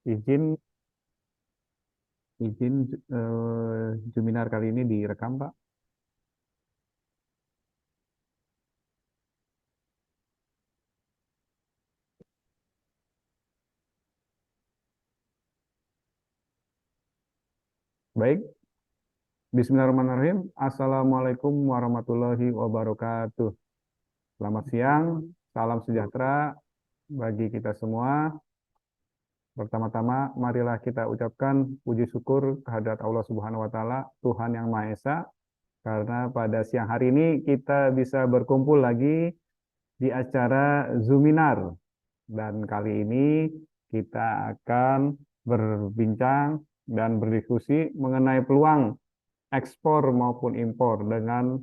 Izin izin Juminar kali ini direkam, Pak. Baik, Bismillahirrahmanirrahim. Assalamualaikum warahmatullahi wabarakatuh. Selamat siang, salam sejahtera bagi kita semua. Pertama-tama, marilah kita ucapkan puji syukur kehadirat Allah Subhanahu wa Ta'ala, Tuhan Yang Maha Esa, karena pada siang hari ini kita bisa berkumpul lagi di acara Zuminar. Dan kali ini kita akan berbincang dan berdiskusi mengenai peluang ekspor maupun impor dengan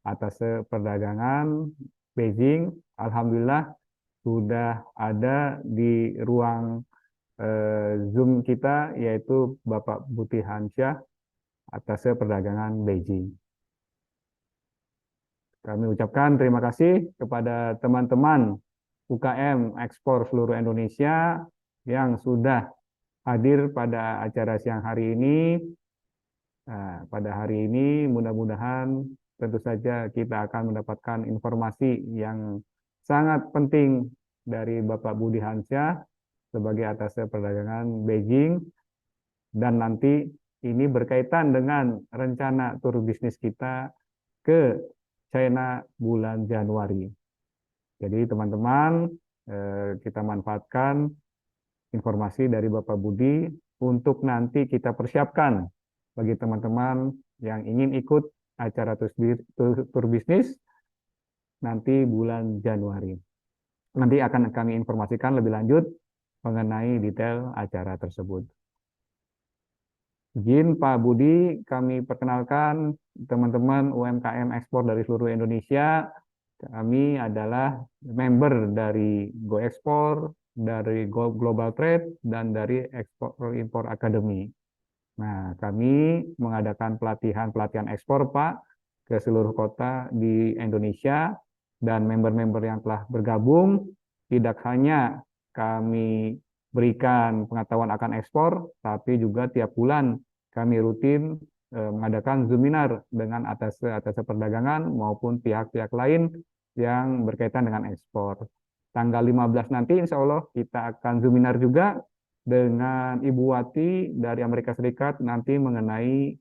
atas perdagangan Beijing. Alhamdulillah sudah ada di ruang Zoom kita, yaitu Bapak Buti Hansyah atas perdagangan Beijing. Kami ucapkan terima kasih kepada teman-teman UKM ekspor seluruh Indonesia yang sudah hadir pada acara siang hari ini. Nah, pada hari ini mudah-mudahan tentu saja kita akan mendapatkan informasi yang sangat penting dari Bapak Budi Hansyah sebagai atas perdagangan Beijing, dan nanti ini berkaitan dengan rencana tur bisnis kita ke China bulan Januari. Jadi teman-teman, kita manfaatkan informasi dari Bapak Budi untuk nanti kita persiapkan bagi teman-teman yang ingin ikut acara tur bisnis nanti bulan Januari. Nanti akan kami informasikan lebih lanjut mengenai detail acara tersebut. Izin Pak Budi, kami perkenalkan teman-teman UMKM ekspor dari seluruh Indonesia. Kami adalah member dari Go Export, dari Global Trade, dan dari Export Import Academy. Nah, kami mengadakan pelatihan ekspor, Pak, ke seluruh kota di Indonesia, dan member-member yang telah bergabung tidak hanya kami berikan pengetahuan akan ekspor, tapi juga tiap bulan kami rutin mengadakan Zuminar dengan atas perdagangan maupun pihak-pihak lain yang berkaitan dengan ekspor. Tanggal 15 nanti insya Allah kita akan Zuminar juga dengan Ibu Wati dari Amerika Serikat nanti mengenai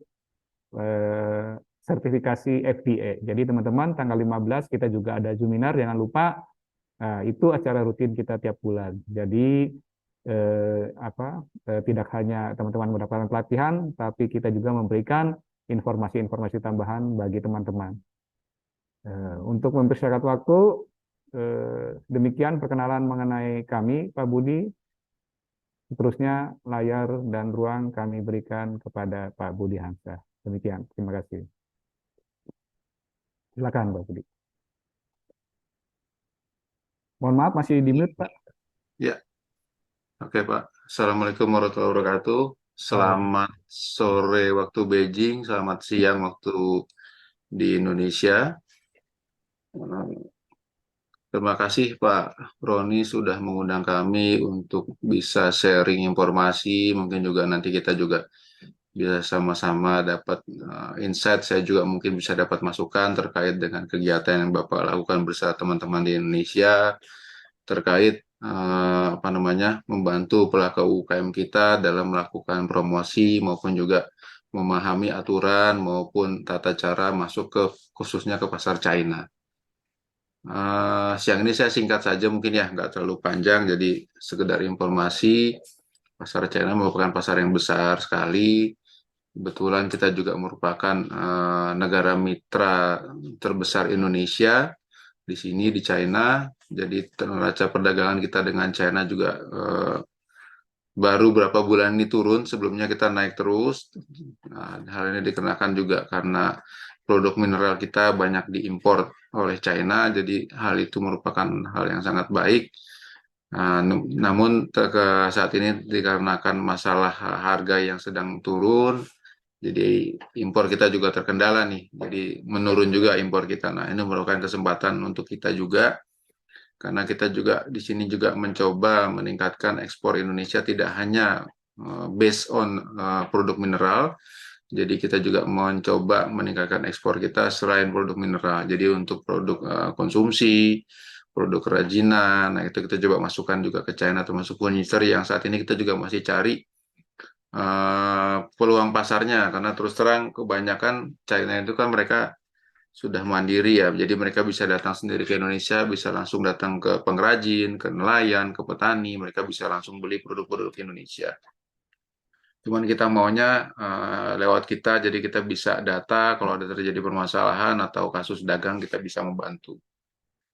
sertifikasi FDA. Jadi teman-teman tanggal 15 kita juga ada Zuminar, jangan lupa. Itu acara rutin kita tiap bulan. Jadi tidak hanya teman-teman mendapatkan pelatihan, tapi kita juga memberikan informasi-informasi tambahan bagi teman-teman. Untuk mempersingkat waktu, demikian perkenalan mengenai kami, Pak Budi. Seterusnya layar dan ruang kami berikan kepada Pak Budi Hansyah. Demikian, terima kasih. Silakan Pak Budi. Mohon maaf masih di mute, Pak. Ya, oke Pak. Assalamualaikum warahmatullahi wabarakatuh. Selamat sore waktu Beijing, selamat siang waktu di Indonesia. Terima kasih Pak Roni sudah mengundang kami untuk bisa sharing informasi. Mungkin juga nanti kita juga bisa sama-sama dapat insight. Saya juga mungkin bisa dapat masukan terkait dengan kegiatan yang Bapak lakukan bersama teman-teman di Indonesia terkait membantu pelaku UKM kita dalam melakukan promosi maupun juga memahami aturan maupun tata cara masuk ke khususnya ke pasar China. Siang ini saya singkat saja mungkin ya, nggak terlalu panjang, jadi sekedar informasi. Pasar China merupakan pasar yang besar sekali. Kebetulan kita juga merupakan negara mitra terbesar Indonesia di sini di China. Jadi neraca perdagangan kita dengan China juga baru berapa bulan ini turun, sebelumnya kita naik terus. Nah, hal ini dikarenakan juga karena produk mineral kita banyak diimpor oleh China, jadi hal itu merupakan hal yang sangat baik. Namun saat ini dikarenakan masalah harga yang sedang turun, jadi impor kita juga terkendala nih, jadi menurun juga impor kita. Nah, ini merupakan kesempatan untuk kita juga, karena kita juga di sini juga mencoba meningkatkan ekspor Indonesia tidak hanya based on produk mineral, jadi kita juga mencoba meningkatkan ekspor kita selain produk mineral. Jadi untuk produk konsumsi, produk kerajinan, nah itu kita coba masukkan juga ke China, termasuk furniture yang saat ini kita juga masih cari peluang pasarnya, karena terus terang kebanyakan China itu kan mereka sudah mandiri ya, jadi mereka bisa datang sendiri ke Indonesia, bisa langsung datang ke pengrajin, ke nelayan, ke petani, mereka bisa langsung beli produk-produk Indonesia. Cuman kita maunya lewat kita, jadi kita bisa data kalau ada terjadi permasalahan atau kasus dagang kita bisa membantu.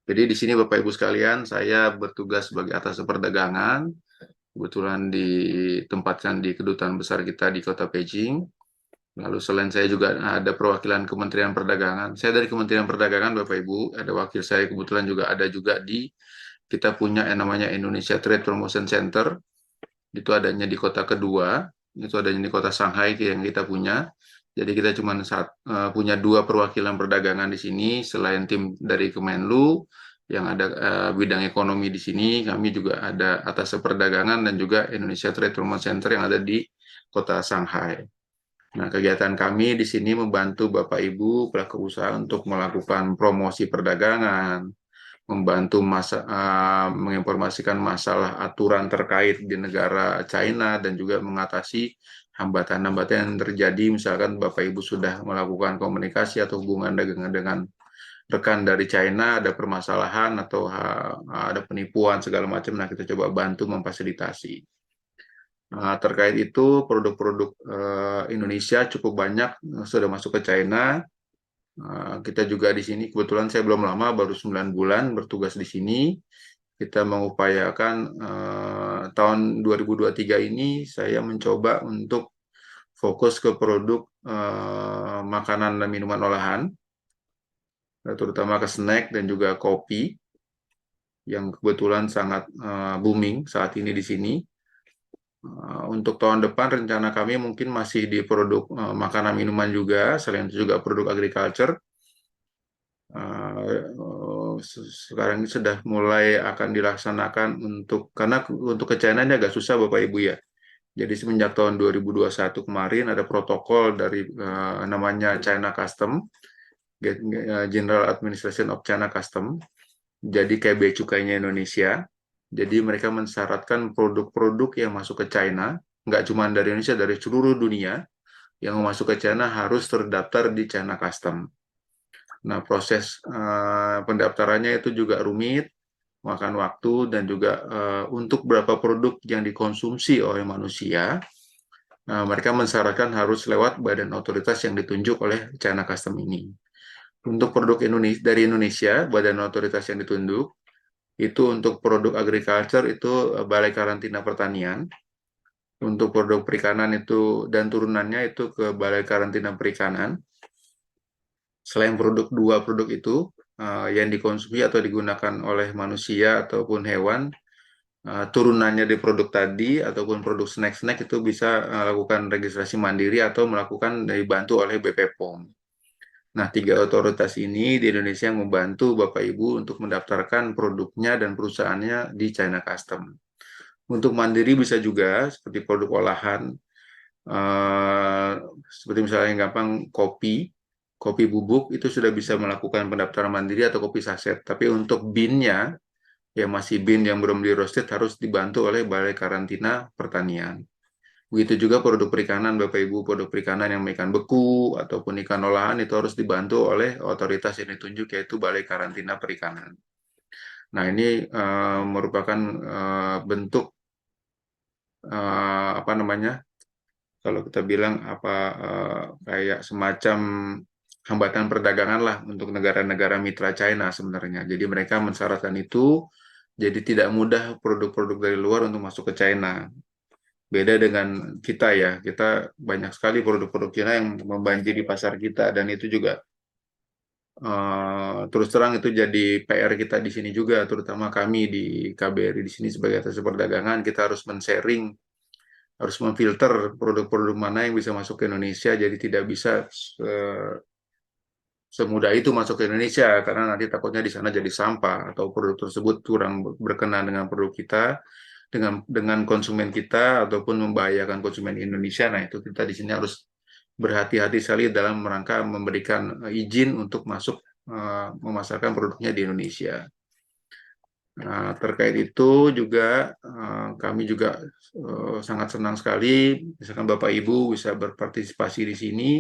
Jadi di sini Bapak Ibu sekalian, saya bertugas sebagai atas perdagangan, kebetulan ditempatkan di kedutaan besar kita di Kota Beijing. Lalu selain saya juga ada perwakilan Kementerian Perdagangan. Saya dari Kementerian Perdagangan, Bapak Ibu, ada wakil saya kebetulan juga ada juga kita punya yang namanya Indonesia Trade Promotion Center. Itu adanya di kota kedua, itu adanya di kota Shanghai yang kita punya. Jadi kita cuma punya 2 perwakilan perdagangan di sini, selain tim dari Kemenlu yang ada bidang ekonomi di sini, kami juga ada atas perdagangan dan juga Indonesia Trade Promotion Center yang ada di kota Shanghai. Nah, kegiatan kami di sini membantu Bapak Ibu pelaku usaha untuk melakukan promosi perdagangan, membantu menginformasikan masalah aturan terkait di negara China dan juga mengatasi hambatan-hambatan yang terjadi. Misalkan Bapak Ibu sudah melakukan komunikasi atau hubungan dagangan dengan rekan dari China, ada permasalahan atau ada penipuan segala macam, nah kita coba bantu memfasilitasi. Terkait itu produk-produk Indonesia cukup banyak sudah masuk ke China. Kita juga di sini kebetulan saya belum lama, baru 9 bulan bertugas di sini. Kita mengupayakan tahun 2023 ini saya mencoba untuk fokus ke produk makanan dan minuman olahan, terutama ke snack dan juga kopi yang kebetulan sangat booming saat ini di sini. Untuk tahun depan rencana kami mungkin masih di produk makanan minuman juga, selain itu juga produk agriculture. Sekarang ini sudah mulai akan dilaksanakan karena untuk ke China ini agak susah Bapak Ibu ya. Jadi semenjak tahun 2021 kemarin ada protokol dari namanya China Custom, General Administration of China Custom. Jadi kayak bea cukainya Indonesia. Jadi mereka mensyaratkan produk-produk yang masuk ke China, nggak cuma dari Indonesia, dari seluruh dunia, yang masuk ke China harus terdaftar di China Custom. Nah, proses pendaftarannya itu juga rumit, makan waktu, dan juga untuk beberapa produk yang dikonsumsi oleh manusia, mereka mensyaratkan harus lewat badan otoritas yang ditunjuk oleh China Custom ini. Untuk produk dari Indonesia, badan otoritas yang ditunjuk, itu untuk produk agriculture itu Balai Karantina Pertanian, untuk produk perikanan itu dan turunannya itu ke Balai Karantina Perikanan. Selain dua produk itu yang dikonsumsi atau digunakan oleh manusia ataupun hewan, turunannya di produk tadi ataupun produk snack-snack itu bisa lakukan registrasi mandiri atau melakukan dibantu oleh BP POM. Nah, 3 otoritas ini di Indonesia yang membantu Bapak Ibu untuk mendaftarkan produknya dan perusahaannya di China Custom. Untuk mandiri bisa juga seperti produk olahan, seperti misalnya yang gampang kopi bubuk itu sudah bisa melakukan pendaftaran mandiri atau kopi saset. Tapi untuk binnya, yang masih bin yang belum di roasted harus dibantu oleh Balai Karantina Pertanian. Begitu juga produk perikanan, Bapak Ibu, produk perikanan yang ikan beku ataupun ikan olahan itu harus dibantu oleh otoritas yang ditunjuk, yaitu Balai Karantina Perikanan. Nah, ini merupakan bentuk apa namanya? Kalau kita bilang kayak semacam hambatan perdagangan lah untuk negara-negara mitra China sebenarnya. Jadi mereka mensyaratkan itu, jadi tidak mudah produk-produk dari luar untuk masuk ke China. Beda dengan kita ya, kita banyak sekali produk-produk Cina yang membanjiri pasar kita, dan itu juga terus terang itu jadi PR kita di sini juga, terutama kami di KBRI di sini sebagai atas perdagangan, kita harus men-sharing, harus memfilter produk-produk mana yang bisa masuk ke Indonesia, jadi tidak bisa semudah itu masuk ke Indonesia karena nanti takutnya di sana jadi sampah atau produk tersebut kurang berkenan dengan produk kita, dengan konsumen kita ataupun membahayakan konsumen Indonesia. Nah, itu kita di sini harus berhati-hati sekali dalam rangka memberikan izin untuk masuk memasarkan produknya di Indonesia. Nah, terkait itu juga kami juga sangat senang sekali misalkan Bapak Ibu bisa berpartisipasi di sini.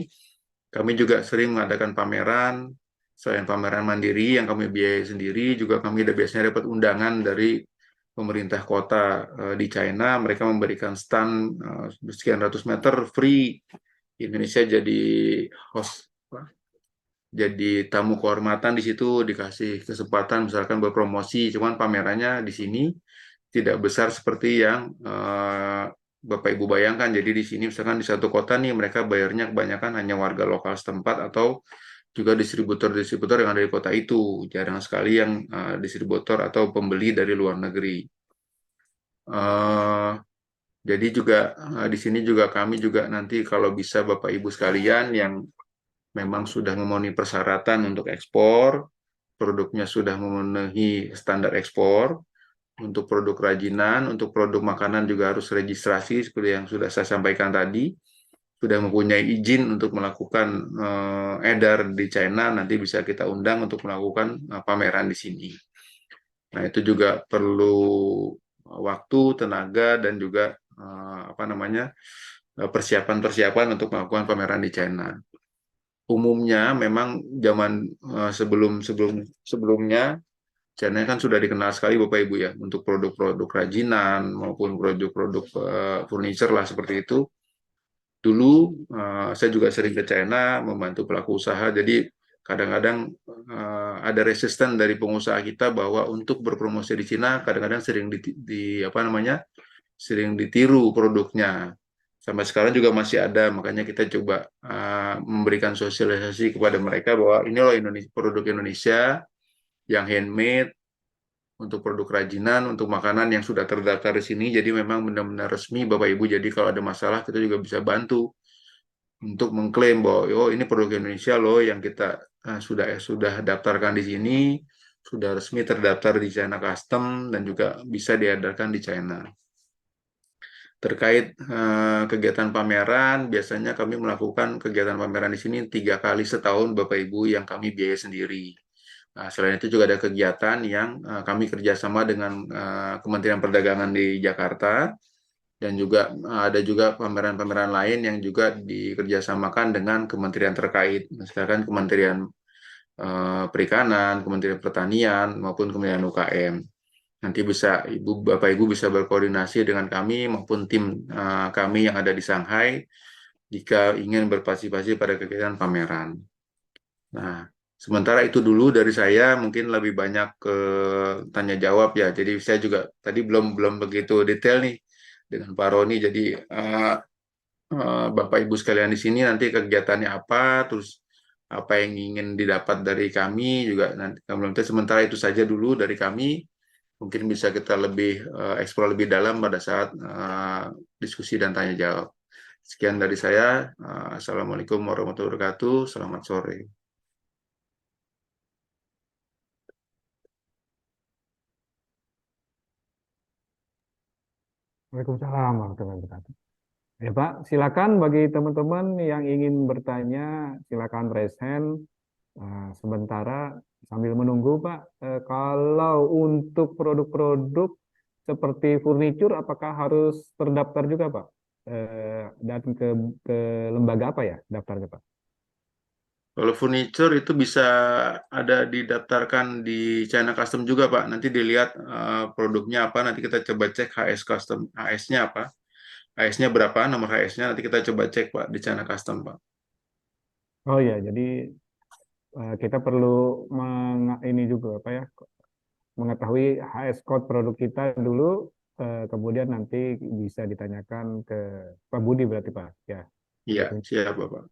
Kami juga sering mengadakan pameran, selain pameran mandiri yang kami biayai sendiri, juga kami biasanya dapat undangan dari pemerintah kota di China. Mereka memberikan stand sekian ratus meter free. Indonesia jadi host, jadi tamu kehormatan di situ, dikasih kesempatan misalkan berpromosi. Cuman pamerannya di sini tidak besar seperti yang Bapak Ibu bayangkan. Jadi di sini misalkan di satu kota nih mereka bayarnya kebanyakan hanya warga lokal setempat atau juga distributor-distributor yang ada di kota itu. Jarang sekali yang distributor atau pembeli dari luar negeri. Jadi juga di sini juga kami juga nanti kalau bisa Bapak Ibu sekalian yang memang sudah memenuhi persyaratan untuk ekspor, produknya sudah memenuhi standar ekspor, untuk produk kerajinan, untuk produk makanan juga harus registrasi seperti yang sudah saya sampaikan tadi, sudah mempunyai izin untuk melakukan edar di China, nanti bisa kita undang untuk melakukan pameran di sini. Nah, itu juga perlu waktu, tenaga, dan juga persiapan-persiapan untuk melakukan pameran di China. Umumnya memang zaman sebelumnya China kan sudah dikenal sekali Bapak Ibu ya untuk produk-produk kerajinan maupun produk-produk furniture lah seperti itu. Dulu saya juga sering ke China membantu pelaku usaha. Jadi kadang-kadang ada resisten dari pengusaha kita bahwa untuk berpromosi di China kadang-kadang sering sering ditiru produknya. Sampai sekarang juga masih ada, makanya kita coba memberikan sosialisasi kepada mereka bahwa ini loh produk Indonesia yang handmade, untuk produk kerajinan, untuk makanan yang sudah terdaftar di sini. Jadi memang benar-benar resmi Bapak Ibu. Jadi kalau ada masalah kita juga bisa bantu untuk mengklaim bahwa oh ini produk Indonesia loh yang kita sudah daftarkan di sini, sudah resmi terdaftar di China Custom dan juga bisa diedarkan di China. Terkait kegiatan pameran, biasanya kami melakukan kegiatan pameran di sini 3 kali setahun Bapak Ibu yang kami biaya sendiri. Nah, selain itu juga ada kegiatan yang kami kerjasama dengan Kementerian Perdagangan di Jakarta dan juga ada juga pameran-pameran lain yang juga dikerjasamakan dengan kementerian terkait, misalkan Kementerian Perikanan, Kementerian Pertanian maupun Kementerian UKM. Nanti bisa Bapak Ibu bisa berkoordinasi dengan kami maupun tim kami yang ada di Shanghai jika ingin berpartisipasi pada kegiatan pameran. Nah, sementara itu dulu dari saya, mungkin lebih banyak ke tanya jawab ya. Jadi saya juga tadi belum begitu detail nih dengan Pak Roni. Jadi Bapak Ibu sekalian di sini nanti kegiatannya apa, terus apa yang ingin didapat dari kami juga nanti. Sementara itu saja dulu dari kami. Mungkin bisa kita lebih eksplor lebih dalam pada saat diskusi dan tanya jawab. Sekian dari saya. Assalamualaikum warahmatullahi wabarakatuh. Selamat sore. Waalaikumsalam warahmatullahi wabarakatuh. Ya Pak, silakan bagi teman-teman yang ingin bertanya, silakan raise hand. Sementara sambil menunggu Pak, kalau untuk produk-produk seperti furniture, apakah harus terdaftar juga Pak? Dan ke lembaga apa ya daftarnya Pak? Kalau furniture itu bisa ada didaftarkan di China Custom juga, Pak. Nanti dilihat produknya apa, nanti kita coba cek HS Custom. HS-nya apa? HS-nya berapa, nomor HS-nya nanti kita coba cek, Pak, di China Custom, Pak. Oh ya, jadi kita perlu ini juga apa ya, mengetahui HS code produk kita dulu, kemudian nanti bisa ditanyakan ke Pak Budi berarti Pak. Ya, Iya, gitu. siap, Bapak.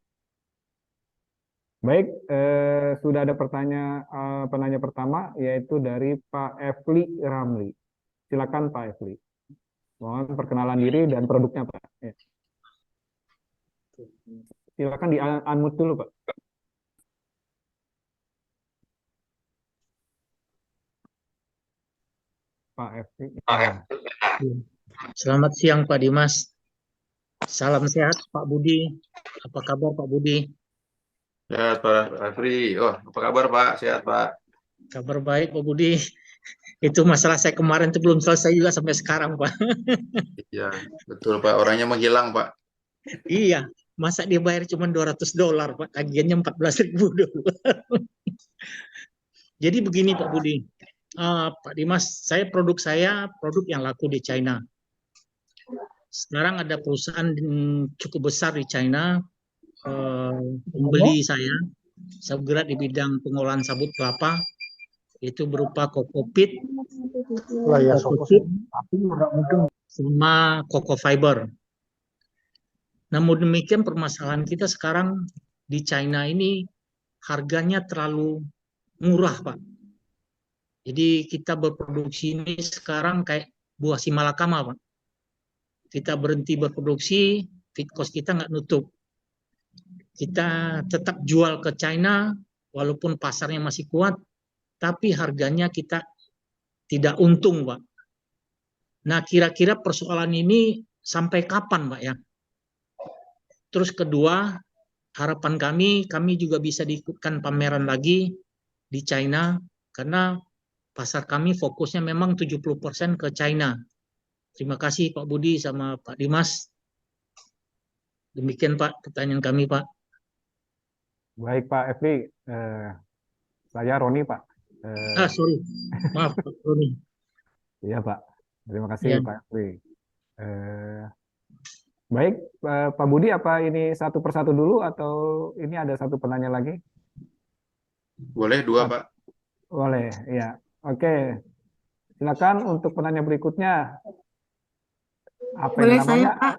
Baik, sudah ada penanya pertama yaitu dari Pak Efli Ramli. Silakan Pak Efli. Mohon perkenalan diri dan produknya Pak. Ya. Silakan di unmute dulu Pak. Pak Efri. Iya. Selamat siang Pak Dimas. Salam sehat Pak Budi. Apa kabar Pak Budi? Sehat Pak Afri. Oh, apa kabar Pak? Sehat Pak. Kabar baik Pak Budi. Itu masalah saya kemarin itu belum selesai juga sampai sekarang Pak. Iya, betul Pak. Orangnya menghilang Pak. Iya, masa dia bayar cuma $200 Pak, tagihannya 14.000 dulu. Jadi begini Pak Budi. Pak Dimas, produk saya produk yang laku di China. Sekarang ada perusahaan cukup besar di China membeli saya bergerak di bidang pengolahan sabut kelapa, itu berupa kokopit, sama coco fiber. Namun demikian permasalahan kita sekarang di China ini harganya terlalu murah Pak. Jadi kita berproduksi ini sekarang kayak buah si malakama Pak. Kita berhenti berproduksi, feed cost kita nggak nutup. Kita tetap jual ke China, walaupun pasarnya masih kuat, tapi harganya kita tidak untung, Pak. Nah, kira-kira persoalan ini sampai kapan, Pak ya? Terus kedua, harapan kami juga bisa diikutkan pameran lagi di China, karena pasar kami fokusnya memang 70% ke China. Terima kasih Pak Budi sama Pak Dimas. Demikian Pak pertanyaan kami Pak. Baik Pak Efri, saya Roni Pak. Sorry, maaf Pak Roni. Iya Pak, terima kasih Ya. Pak Efri. Baik, Pak Budi, apa ini satu persatu dulu atau ini ada satu penanya lagi? Boleh dua Pak. Boleh, ya. Oke, silakan untuk penanya berikutnya. Apa Boleh ini saya, namanya? Pak?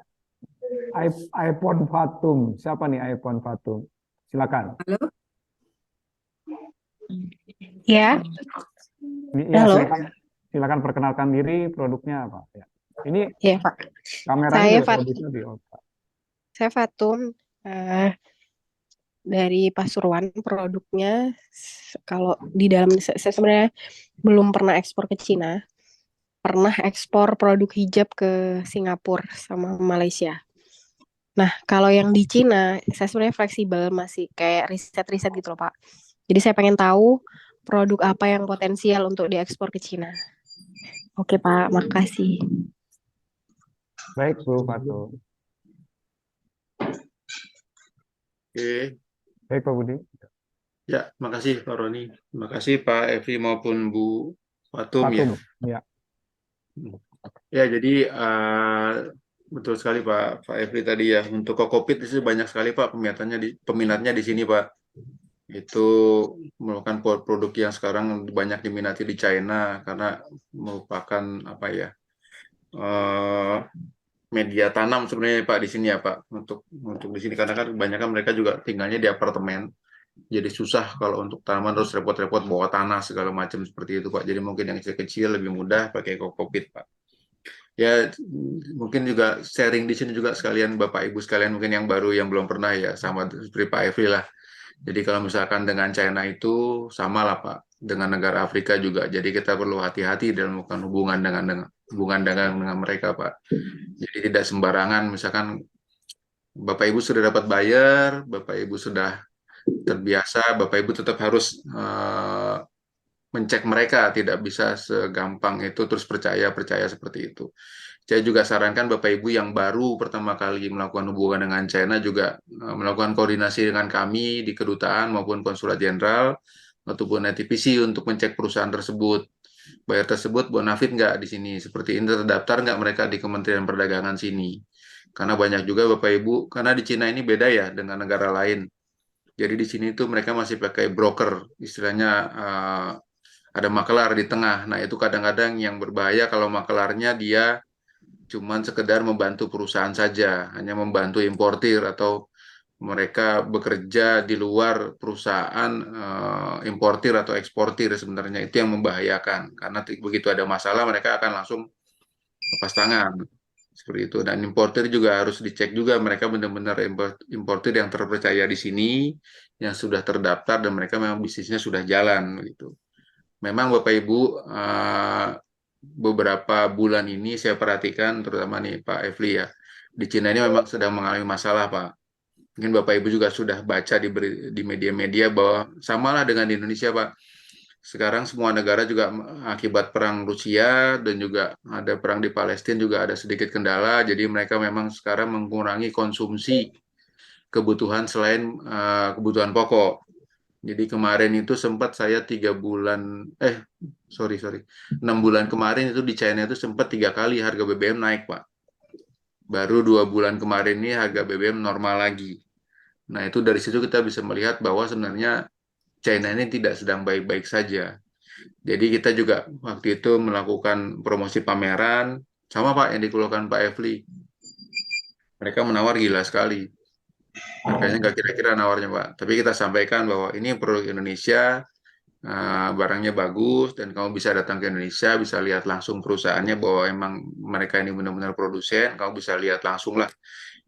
iPhone Fatum. Siapa nih iPhone Fatum? Silakan. Halo? Ya, Ya, halo. silakan perkenalkan diri, produknya apa? Ya. Ini Ya, Pak. kameranya Saya juga produksinya di Oppa. Saya Fatum dari Pasuruan. Produknya kalau di dalam saya sebenarnya belum pernah ekspor ke Cina. Pernah ekspor produk hijab ke Singapura sama Malaysia. Nah, kalau yang di Cina, saya sebenarnya fleksibel, masih kayak riset-riset gitu loh, Pak. Jadi saya pengen tahu produk apa yang potensial untuk diekspor ke Cina. Oke, Pak. Makasih. Baik, Bu Fatum. Oke. Baik, Pak Budi. Ya, makasih Pak Roni. Terima kasih Pak Evi maupun Bu Fatum ya. Fatum, ya. Ya, jadi betul sekali Pak Efri tadi ya. Untuk kokopit itu banyak sekali Pak peminatnya di sini Pak. Itu merupakan produk yang sekarang banyak diminati di China karena merupakan apa ya, media tanam sebenarnya Pak di sini ya Pak, untuk di sini karena kan kebanyakan mereka juga tinggalnya di apartemen. Jadi susah kalau untuk tanaman terus repot-repot bawa tanah segala macam seperti itu Pak. Jadi mungkin yang kecil-kecil lebih mudah pakai kokopit Pak. Ya, mungkin juga sharing di sini juga sekalian Bapak Ibu sekalian mungkin yang baru yang belum pernah ya, sama seperti Pak Efri lah. Jadi kalau misalkan dengan China itu sama lah Pak, dengan negara Afrika juga. Jadi kita perlu hati-hati dalam melakukan hubungan dengan mereka Pak. Jadi tidak sembarangan misalkan Bapak Ibu sudah dapat bayar, Bapak Ibu sudah terbiasa, Bapak Ibu tetap harus mencek mereka, tidak bisa segampang itu terus percaya seperti itu. Saya juga sarankan Bapak Ibu yang baru pertama kali melakukan hubungan dengan China juga melakukan koordinasi dengan kami di kedutaan maupun konsulat jenderal ataupun NTPC untuk mencek perusahaan tersebut. Bayar tersebut bonafit nggak di sini? Seperti ini terdaftar nggak mereka di Kementerian Perdagangan sini? Karena banyak juga Bapak Ibu, karena di Cina ini beda ya dengan negara lain. Jadi di sini tuh mereka masih pakai broker, istilahnya ada makelar di tengah. Nah itu kadang-kadang yang berbahaya kalau makelarnya dia cuman sekedar membantu perusahaan saja, hanya membantu importir atau mereka bekerja di luar perusahaan importir atau eksportir sebenarnya itu yang membahayakan karena begitu ada masalah mereka akan langsung lepas tangan seperti itu dan importir juga harus dicek juga mereka benar-benar importir yang terpercaya di sini yang sudah terdaftar dan mereka memang bisnisnya sudah jalan gitu. Memang Bapak Ibu beberapa bulan ini saya perhatikan, terutama nih Pak Efli ya, di Cina ini memang sedang mengalami masalah Pak. Mungkin Bapak Ibu juga sudah baca di media-media bahwa samalah dengan di Indonesia Pak. Sekarang semua negara juga akibat perang Rusia dan juga ada perang di Palestina juga ada sedikit kendala. Jadi mereka memang sekarang mengurangi konsumsi kebutuhan selain kebutuhan pokok. Jadi kemarin itu sempat saya 3 bulan, 6 bulan kemarin itu di China itu sempat 3 kali harga BBM naik Pak. Baru 2 bulan kemarin ini harga BBM normal lagi. Nah itu dari situ kita bisa melihat bahwa sebenarnya China ini tidak sedang baik-baik saja. Jadi kita juga waktu itu melakukan promosi pameran, sama Pak yang dikeluarkan Pak Efli. Mereka menawar gila sekali. Harganya nggak kira-kira nawarnya Pak. Tapi kita sampaikan bahwa ini produk Indonesia, barangnya bagus, dan kamu bisa datang ke Indonesia, bisa lihat langsung perusahaannya bahwa emang mereka ini benar-benar produsen, kamu bisa lihat langsung lah.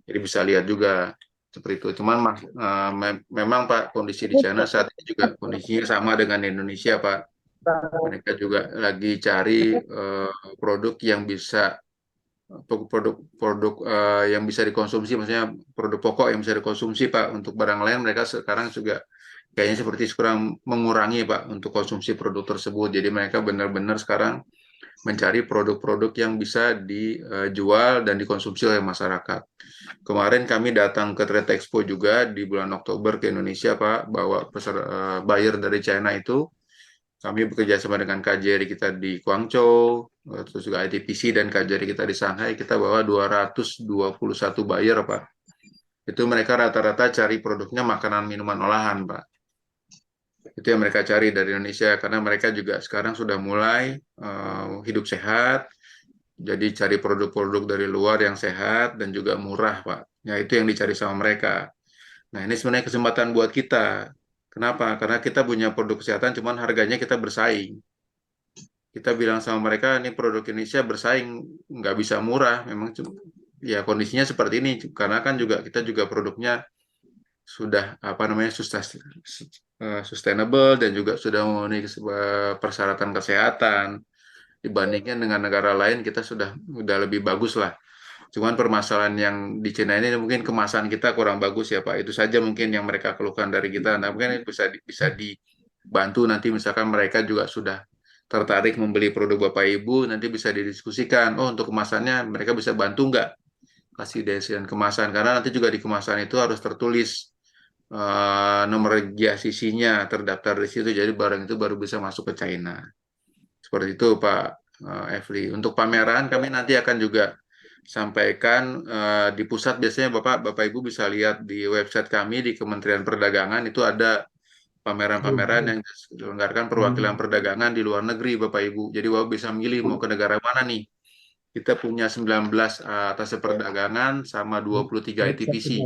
Jadi bisa lihat juga seperti itu. Cuman memang Pak kondisi di China saat ini juga kondisinya sama dengan Indonesia Pak. Mereka juga lagi cari produk yang bisa produk yang bisa dikonsumsi, maksudnya produk pokok yang bisa dikonsumsi Pak. Untuk barang lain mereka sekarang juga kayaknya seperti kurang mengurangi Pak untuk konsumsi produk tersebut. Jadi mereka benar-benar sekarang mencari produk-produk yang bisa dijual dan dikonsumsi oleh masyarakat. Kemarin kami datang ke Trade Expo juga di bulan Oktober ke Indonesia Pak, bawa buyer dari China itu. Kami bekerja sama dengan KJRI kita di Guangzhou, terus juga ITPC dan KJRI kita di Shanghai. Kita bawa 221 buyer Pak. Itu mereka rata-rata cari produknya makanan minuman olahan Pak. Itu yang mereka cari dari Indonesia, karena mereka juga sekarang sudah mulai hidup sehat, jadi cari produk-produk dari luar yang sehat dan juga murah Pak. Ya itu yang dicari sama mereka. Nah ini sebenarnya kesempatan buat kita. Kenapa? Karena kita punya produk kesehatan, cuman harganya kita bersaing. Kita bilang sama mereka, ini produk Indonesia bersaing, nggak bisa murah. Memang ya kondisinya seperti ini, karena kan juga kita juga produknya sudah apa namanya sustainable dan juga sudah memenuhi persyaratan kesehatan. Dibandingkan dengan negara lain kita sudah lebih bagus lah. Cuman permasalahan yang di Cina ini mungkin kemasan kita kurang bagus ya Pak. Itu saja mungkin yang mereka keluhkan dari kita. Nah mungkin bisa dibantu nanti misalkan mereka juga sudah tertarik membeli produk Bapak Ibu, nanti bisa didiskusikan. Oh untuk kemasannya mereka bisa bantu nggak? Kasih desain kemasan. Karena nanti juga di kemasan itu harus tertulis nomor GIA-CC-nya terdaftar di situ. Jadi barang itu baru bisa masuk ke China. Seperti itu Pak Efli. Untuk pameran kami nanti akan juga sampaikan di pusat. Biasanya Bapak Ibu bisa lihat di website kami di Kementerian Perdagangan itu ada pameran-pameran yang diselenggarakan perwakilan perdagangan di luar negeri Bapak Ibu. Jadi Bapak bisa milih mau ke negara mana nih. Kita punya 19 atas perdagangan sama 23 ITPC.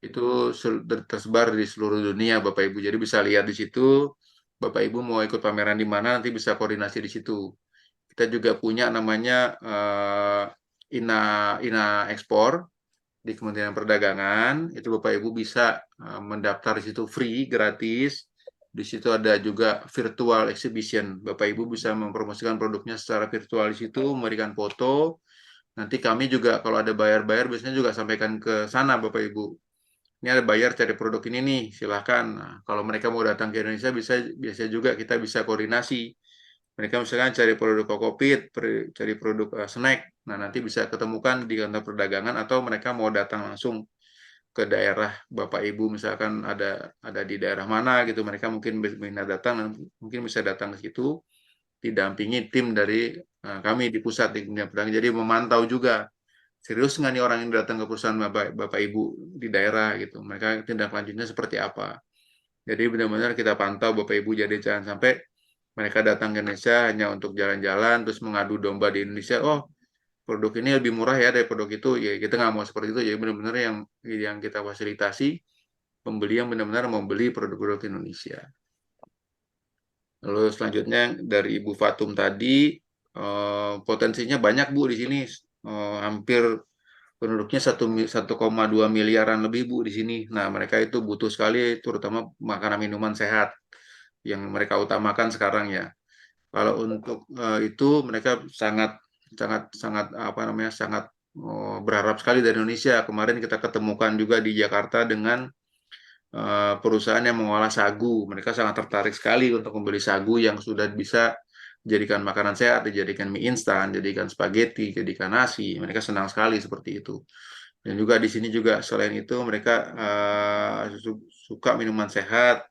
Itu tersebar di seluruh dunia Bapak Ibu. Jadi bisa lihat di situ. Bapak Ibu mau ikut pameran di mana nanti bisa koordinasi di situ. Kita juga punya namanya INA Ekspor di Kementerian Perdagangan. Itu Bapak Ibu bisa mendaftar di situ free, gratis. Di situ ada juga virtual exhibition. Bapak Ibu bisa mempromosikan produknya secara virtual di situ, memberikan foto. Nanti kami juga kalau ada bayar-bayar biasanya juga sampaikan ke sana Bapak Ibu. Ini ada bayar cari produk ini nih, silahkan. Nah, kalau mereka mau datang ke Indonesia bisa juga kita bisa koordinasi. Mereka misalkan cari produk kokopit, cari produk snack. Nah, nanti bisa ketemukan di kantor perdagangan atau mereka mau datang langsung ke daerah Bapak Ibu, misalkan ada di daerah mana gitu, mereka mungkin minat datang, mungkin bisa datang ke situ, didampingi tim dari kami di pusat di dunia perdagangan. Jadi memantau juga serius nggak nih orang yang datang ke perusahaan Bapak Ibu di daerah gitu, mereka tindak lanjutnya seperti apa. Jadi benar-benar kita pantau Bapak Ibu, jadi jangan sampai mereka datang ke Indonesia hanya untuk jalan-jalan terus mengadu domba di Indonesia. Oh, produk ini lebih murah ya dari produk itu. Ya kita nggak mau seperti itu. Jadi benar-benar yang kita fasilitasi pembeli yang benar-benar membeli produk-produk Indonesia. Lalu selanjutnya dari Ibu Fatum tadi, potensinya banyak Bu di sini. Hampir penduduknya 1,2 miliaran lebih Bu di sini. Nah mereka itu butuh sekali terutama makanan minuman sehat yang mereka utamakan sekarang ya. Kalau untuk itu mereka sangat berharap sekali dari Indonesia. Kemarin kita ketemukan juga di Jakarta dengan perusahaan yang mengolah sagu. Mereka sangat tertarik sekali untuk membeli sagu yang sudah bisa dijadikan makanan sehat, dijadikan mie instan, jadikan spaghetti, jadikan nasi. Mereka senang sekali seperti itu. Dan juga di sini juga selain itu mereka suka minuman sehat,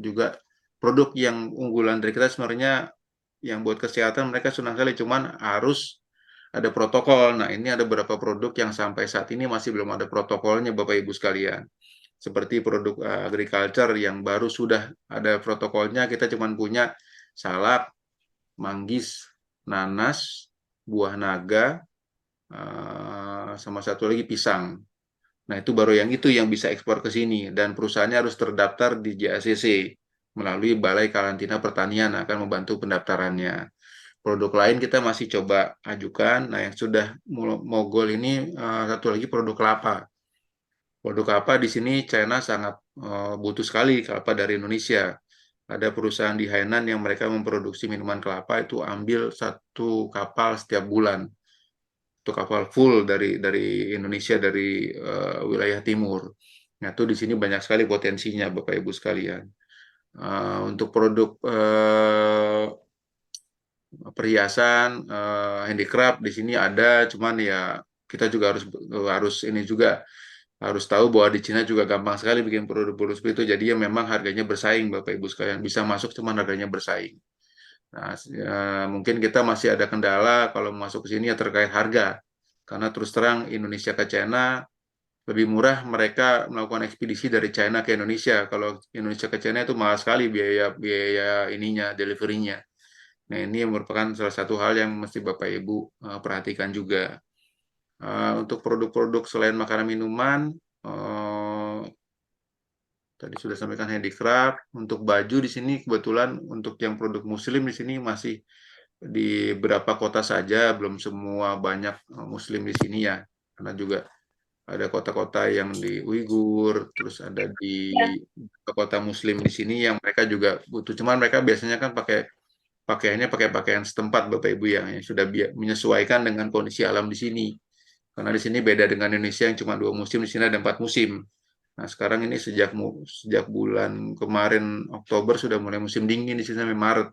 juga produk yang unggulan dari kita sebenarnya yang buat kesehatan mereka senang sekali, cuman harus ada protokol. Nah, ini ada beberapa produk yang sampai saat ini masih belum ada protokolnya, Bapak Ibu sekalian. Seperti produk agriculture yang baru sudah ada protokolnya, kita cuma punya salak, manggis, nanas, buah naga, sama satu lagi pisang. Nah, itu baru yang bisa ekspor ke sini, dan perusahaannya harus terdaftar di JACC melalui Balai Karantina Pertanian akan membantu pendaftarannya. Produk lain kita masih coba ajukan. Nah, yang sudah mogol ini satu lagi produk kelapa. Produk kelapa di sini China sangat butuh sekali kelapa dari Indonesia. Ada perusahaan di Hainan yang mereka memproduksi minuman kelapa itu ambil 1 kapal setiap bulan. 1 kapal full dari Indonesia, dari wilayah timur. Nah, itu di sini banyak sekali potensinya, Bapak Ibu sekalian. Untuk produk perhiasan, handicraft di sini ada, cuman ya kita juga harus tahu bahwa di Cina juga gampang sekali bikin produk-produk seperti itu. Jadi ya memang harganya bersaing, Bapak Ibu sekalian, bisa masuk cuman harganya bersaing. Nah, mungkin kita masih ada kendala kalau masuk ke sini ya terkait harga. Karena terus terang Indonesia ke China lebih murah mereka melakukan ekspedisi dari China ke Indonesia. Kalau Indonesia ke China itu mahal sekali biaya ininya, deliverynya. Nah, ini merupakan salah satu hal yang mesti Bapak Ibu perhatikan juga. Untuk produk-produk selain makanan minuman, tadi sudah sampaikan handicraft. Untuk baju di sini kebetulan untuk yang produk muslim di sini masih di beberapa kota saja, belum semua banyak muslim di sini ya. Karena juga ada kota-kota yang di Uighur, terus ada di kota muslim di sini yang mereka juga butuh. Cuman mereka biasanya kan pakaiannya pakai pakaian setempat, Bapak Ibu, yang sudah menyesuaikan dengan kondisi alam di sini. Karena di sini beda dengan Indonesia yang cuma 2 musim, di sini ada 4 musim. Nah, sekarang ini sejak bulan kemarin Oktober sudah mulai musim dingin di sini sampai Maret.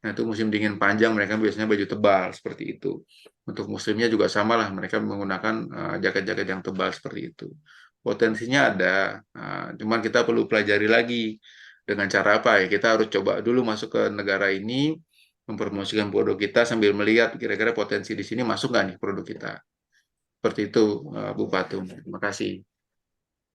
Nah, itu musim dingin panjang, mereka biasanya baju tebal seperti itu. Untuk muslimnya juga sama lah, mereka menggunakan jaket-jaket yang tebal seperti itu. Potensinya ada, cuman kita perlu pelajari lagi dengan cara apa ya. Kita harus coba dulu masuk ke negara ini, mempromosikan produk kita sambil melihat kira-kira potensi di sini masuk nggak nih produk kita. Seperti itu, Bu Patung. Terima kasih.